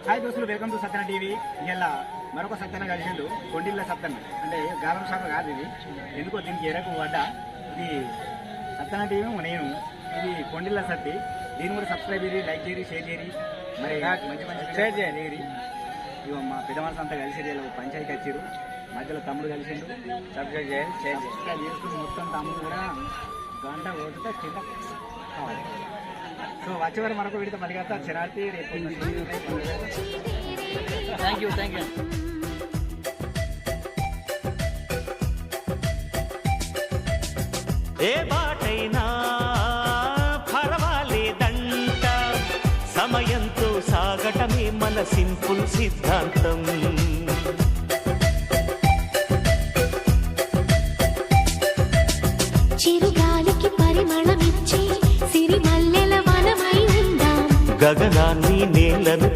Hi దోస్తులు, welcome to సత్యన TV. ఇలా మరొక సత్యన కలిసిండు, కొండిల్ల సత్యన. అంటే గాలం షాప్ కాదు ఇది, ఎందుకో దీనికి ఎరకు పడ్డా. ఇది సత్యన టీవీ, నేను ఇది కొండిల్ల సత్తి. దీన్ని కూడా సబ్స్క్రైబ్ చేయండి, లైక్ చేయండి, షేర్ చేయండి, మరి మంచి మంచి షేర్ చేయండి. ఇవ మా పెద్ద మనసు అంతా కలిసి పంచాయతీ వచ్చారు, మధ్యలో తమ్ముడు కలిసిండు. సబ్స్క్రైబ్ చేయండి, షేర్ చేయండి. చేసుకుని మొత్తం తమ్ముడు కూడా గంట కొడితే కింద కావాలి. సో వచ్చే వారు మరొక వీడితో మళ్ళీ కదా శరార్థి. Thank you. ఏ బాటైనా పర్వాలేదంట, సమయంతో సాగటమే మన సింపుల్ సిద్ధాంతం. చిరుగాలికి పరిమళమిచ్చే సిరిమల్లెల వనమై ఉందాం, గగనాన్ని నేలను